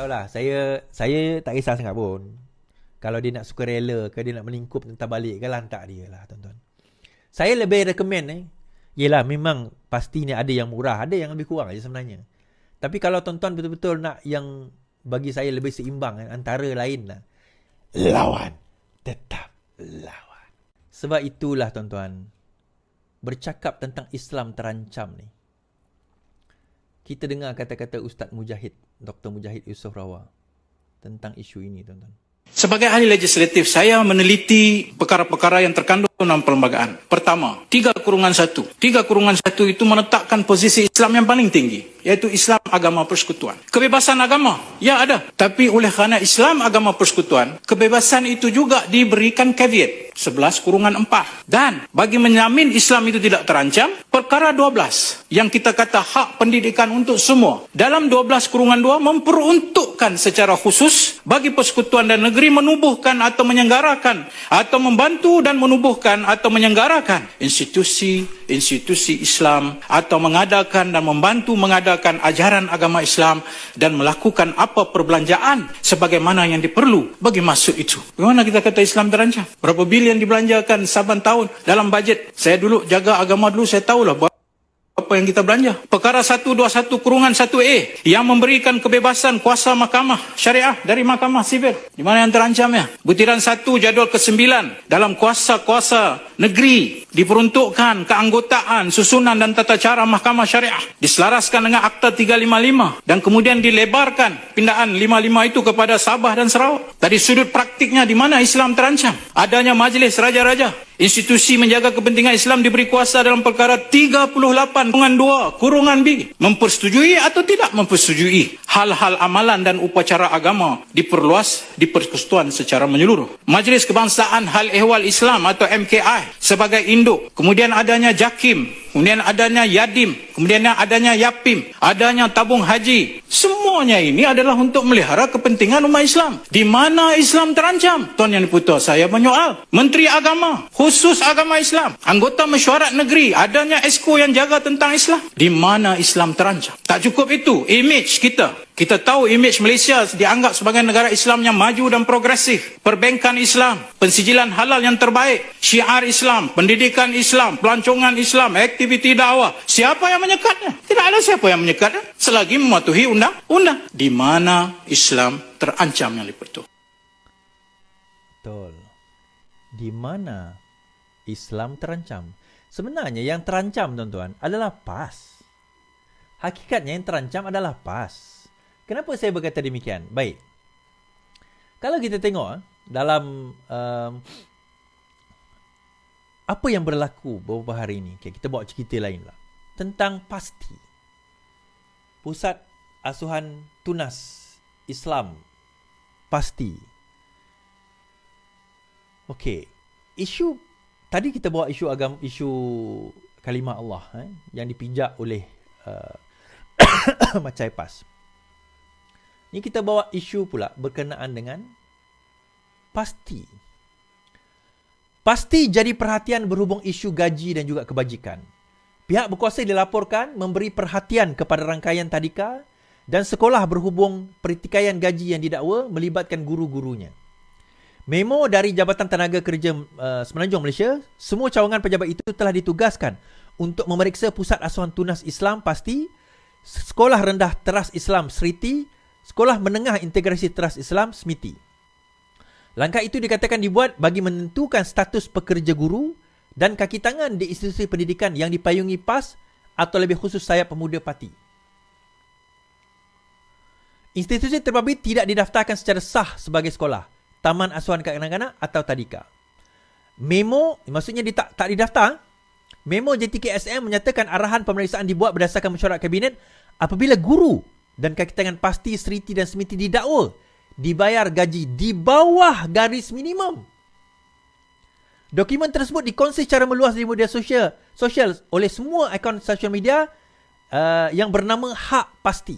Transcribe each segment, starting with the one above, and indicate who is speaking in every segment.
Speaker 1: tahulah. Saya tak kisah sangat pun. Kalau dia nak sukarela ke, dia nak melingkup tentang balik ke, lantak dia lah tuan-tuan. Saya lebih recommend yelah memang pastinya ada yang murah, ada yang lebih kurang aja sebenarnya. Tapi kalau tuan-tuan betul-betul nak yang bagi saya lebih seimbang antara lain lah, lawan. Tetap lawan. Sebab itulah tuan-tuan, bercakap tentang Islam terancam ni. Kita dengar kata-kata Ustaz Mujahid, Dr. Mujahid Yusof Rawah tentang isu ini tuan-tuan.
Speaker 2: Sebagai ahli legislatif, saya meneliti perkara-perkara yang terkandung dalam perlembagaan. Pertama, 3/1. 3/1 itu menetapkan posisi Islam yang paling tinggi, yaitu Islam agama persekutuan. Kebebasan agama, ya ada. Tapi oleh kerana Islam agama persekutuan, kebebasan itu juga diberikan caveat 11/4. Dan bagi menjamin Islam itu tidak terancam, perkara 12 yang kita kata hak pendidikan untuk semua, dalam 12/2 memperuntukkan secara khusus bagi persekutuan dan negeri menubuhkan atau menyelenggarakan atau membantu dan menubuhkan atau menyelenggarakan institusi Islam atau mengadakan dan membantu mengadakan ajaran agama Islam dan melakukan apa perbelanjaan sebagaimana yang diperlu bagi maksud itu. Bagaimana kita kata Islam terancam? Berapa bilion dibelanjakan saban tahun dalam bajet? Saya dulu jaga agama dulu, saya tahulah apa yang kita belanja. Perkara 121/1A yang memberikan kebebasan kuasa mahkamah syariah dari mahkamah sivil. Di mana yang terancamnya? Butiran 1 jadual ke-9 dalam kuasa-kuasa negeri diperuntukkan keanggotaan, susunan dan tata cara mahkamah syariah diselaraskan dengan Akta 355 dan kemudian dilebarkan pindaan 55 itu kepada Sabah dan Sarawak. Dari sudut praktiknya, di mana Islam terancam? Adanya majlis raja-raja. Institusi menjaga kepentingan Islam diberi kuasa dalam perkara 38/2 mempersetujui atau tidak mempersetujui hal-hal amalan dan upacara agama diperluas di persekutuan secara menyeluruh. Majlis Kebangsaan Hal Ehwal Islam atau MKI sebagai induk, kemudian adanya JAKIM, kemudian adanya YADIM, kemudian adanya YAPIM, adanya tabung haji. Semuanya ini adalah untuk melihara kepentingan umat Islam. Di mana Islam terancam? Tuan Yang Dipertua, saya menyoal Menteri Agama, khusus agama Islam, anggota mesyuarat negeri, adanya esko yang jaga tentang Islam. Di mana Islam terancam? Tak cukup itu, image kita. Kita tahu image Malaysia dianggap sebagai negara Islam yang maju dan progresif. Perbankan Islam, pensijilan halal yang terbaik, syiar Islam, pendidikan Islam, pelancongan Islam, aktiviti dakwah. Siapa yang menyekatnya? Tidak ada siapa yang menyekatnya selagi mematuhi undang-undang. Di mana Islam terancam Yang Dipertua?
Speaker 1: Betul. Di mana Islam terancam? Sebenarnya yang terancam tuan-tuan adalah PAS. Hakikatnya yang terancam adalah PAS. Kenapa saya berkata demikian? Baik. Kalau kita tengok dalam apa yang berlaku beberapa hari ini, kita bawa cerita lain lah. Tentang PASTI, Pusat Asuhan Tunas Islam, PASTI. Okey, isu tadi kita bawa isu agama, isu kalimah Allah yang dipijak oleh Macai PAS. Ini kita bawa isu pula berkenaan dengan PASTI. PASTI jadi perhatian berhubung isu gaji dan juga kebajikan. Pihak berkuasa dilaporkan memberi perhatian kepada rangkaian tadika dan sekolah berhubung pertikaian gaji yang didakwa melibatkan guru-gurunya. Memo dari Jabatan Tenaga Kerja Semenanjung Malaysia, semua cawangan pejabat itu telah ditugaskan untuk memeriksa Pusat Asuhan Tunas Islam PASTI, Sekolah Rendah Teras Islam SRITI, Sekolah Menengah Integrasi Teras Islam SMITI. Langkah itu dikatakan dibuat bagi menentukan status pekerja guru dan kaki tangan di institusi pendidikan yang dipayungi PAS atau lebih khusus sayap pemuda parti. Institusi terbabit tidak didaftarkan secara sah sebagai sekolah, taman asuhan kanak-kanak atau tadika. Memo, maksudnya tak didaftar. Memo JTKSM menyatakan arahan pemeriksaan dibuat berdasarkan mesyuarat kabinet apabila guru dan kaki tangan PASTI, SRITI dan SMITI didakwa dibayar gaji di bawah garis minimum. Dokumen tersebut dikongsi secara meluas di media sosial oleh semua akaun sosial media yang bernama Hak PASTI.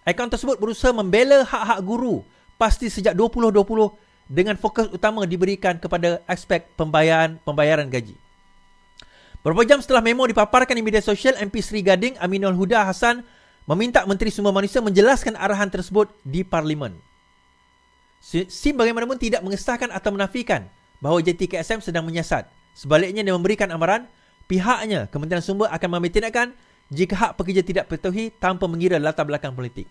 Speaker 1: Akaun tersebut berusaha membela hak-hak guru PASTI sejak 2020 dengan fokus utama diberikan kepada aspek pembayaran gaji. Beberapa jam setelah memo dipaparkan di media sosial, MP Seri Gading Aminul Huda Hassan meminta Menteri Sumber Manusia menjelaskan arahan tersebut di Parlimen. SIM bagaimanapun tidak mengesahkan atau menafikan bahawa JTKSM sedang menyiasat. Sebaliknya, dia memberikan amaran pihaknya, Kementerian Sumber, akan mengambil tindakan jika hak pekerja tidak terpenuhi tanpa mengira latar belakang politik.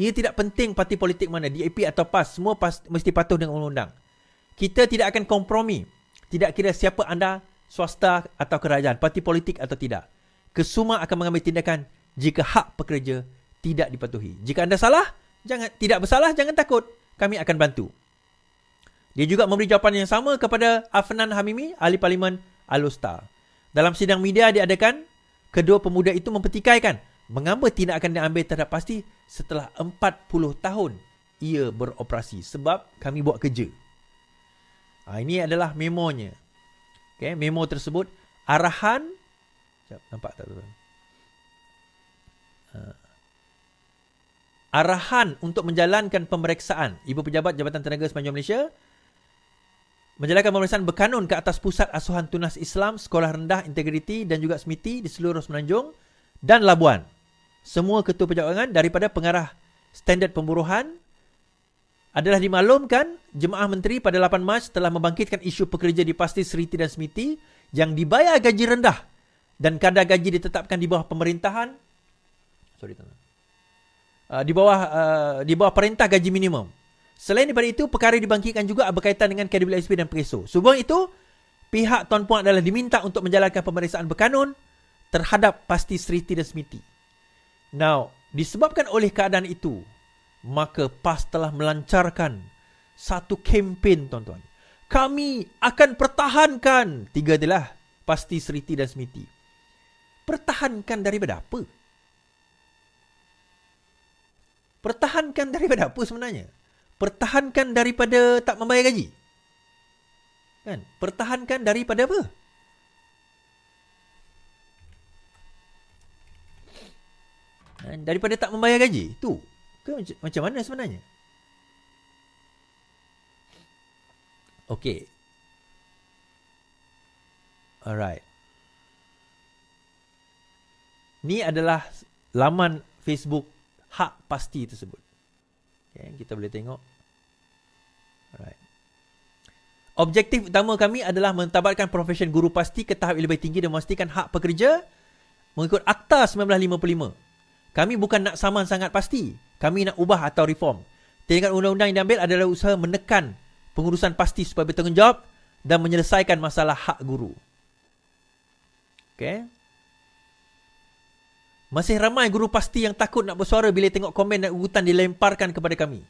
Speaker 1: Ia tidak penting parti politik mana, DAP atau PAS, semua mesti patuh dengan undang-undang. Kita tidak akan kompromi, tidak kira siapa anda, swasta atau kerajaan, parti politik atau tidak. Kesemua akan mengambil tindakan jika hak pekerja tidak dipatuhi. Jika anda salah, tidak bersalah, jangan takut. Kami akan bantu. Dia juga memberi jawapan yang sama kepada Afnan Hamimi, ahli Parlimen Al-Usta. Dalam sidang media diadakan, kedua pemuda itu mempertikaikan mengapa tindakan diambil terhadap pasti setelah 40 tahun ia beroperasi. Sebab kami buat kerja. Ini adalah memonya. Okay, memo tersebut, arahan, nampak tak tuan? Arahan untuk menjalankan pemeriksaan Ibu Pejabat Jabatan Tenaga Semenanjung Malaysia menjalankan pemeriksaan berkanun ke atas Pusat Asuhan Tunas Islam, Sekolah Rendah Integriti dan juga SMITI di seluruh Semenanjung dan Labuan. Semua ketua pejabat daripada pengarah standard pemburuhan adalah dimaklumkan Jemaah Menteri pada 8 Mac telah membangkitkan isu pekerja di Pasti, Seriti dan SMITI yang dibayar gaji rendah dan kadar gaji ditetapkan di bawah pemerintahan di bawah perintah gaji minimum. Selain daripada itu, perkara dibangkitkan juga berkaitan dengan KWSP dan PESO. Sebelum itu, pihak Tuan Puan adalah diminta untuk menjalankan pemeriksaan berkanun terhadap Pasti, Seriti dan SMITI. Now, disebabkan oleh keadaan itu, maka PAS telah melancarkan satu kempen, tuan-tuan. Kami akan pertahankan, tiga adalah Pasti, Seriti dan SMITI. Pertahankan daripada apa? Pertahankan daripada apa sebenarnya? Pertahankan daripada tak membayar gaji? Kan? Pertahankan daripada apa? Daripada tak membayar gaji? Itu ke macam mana sebenarnya? Okey. Alright. Ni adalah laman Facebook Hak Pasti tersebut. Okay, kita boleh tengok. Alright. Objektif utama kami adalah mentabatkan profesion guru pasti ke tahap lebih tinggi dan memastikan hak pekerja mengikut Akta 1955. Kami bukan nak saman sangat pasti. Kami nak ubah atau reform. Tindakan undang-undang yang diambil adalah usaha menekan pengurusan pasti supaya bertanggungjawab dan menyelesaikan masalah hak guru. Okay. Masih ramai guru pasti yang takut nak bersuara bila tengok komen dan ugutan dilemparkan kepada kami.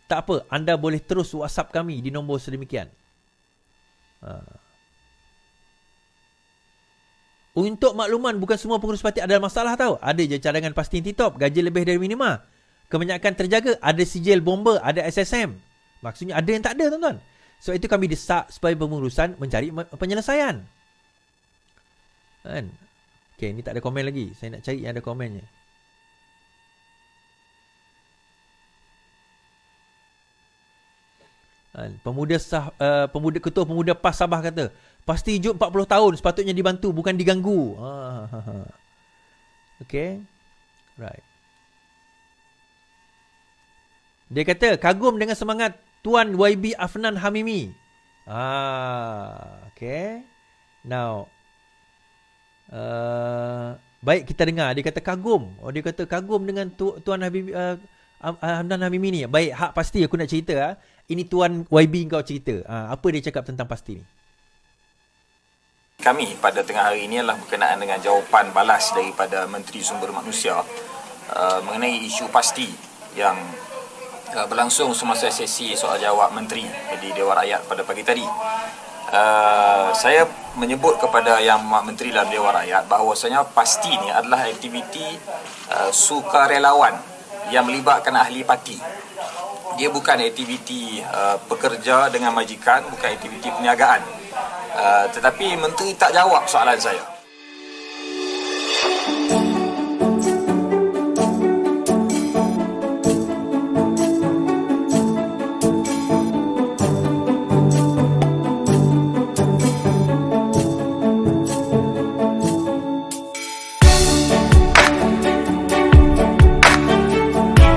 Speaker 1: Tak apa, anda boleh terus WhatsApp kami di nombor sedemikian. Untuk makluman, bukan semua pengurus parti ada masalah tau. Ada je cadangan pasti T-top, gaji lebih dari minima. Kebanyakan terjaga, ada sijil bomba, ada SSM. Maksudnya ada yang tak ada, tuan-tuan. So itu kami desak supaya pengurusan mencari penyelesaian. Kan? Okay, ni tak ada komen lagi. Saya nak cari yang ada komennya. Ketua Pemuda PAS Sabah kata, pasti hidup 40 tahun, sepatutnya dibantu, bukan diganggu. Okay. Right. Dia kata, kagum dengan semangat Tuan YB Afnan Hamimi. Okay. Now, baik kita dengar. Dia kata kagum. Dia kata kagum dengan Tuan Habib Afnan Hamimi ni. Baik, hak pasti aku nak cerita. Ini Tuan YB kau cerita. Apa dia cakap tentang pasti ni?
Speaker 3: Kami pada tengah hari ini adalah berkenaan dengan jawapan balas daripada Menteri Sumber Manusia mengenai isu pasti yang berlangsung semasa sesi soal jawab Menteri di Dewan Rakyat pada pagi tadi. Saya menyebut kepada Yang Menteri dalam Dewan Rakyat bahawasanya pasti ni adalah aktiviti sukarelawan yang melibatkan ahli parti. Dia bukan aktiviti pekerja dengan majikan, bukan aktiviti perniagaan. Tetapi Menteri tak jawab soalan saya.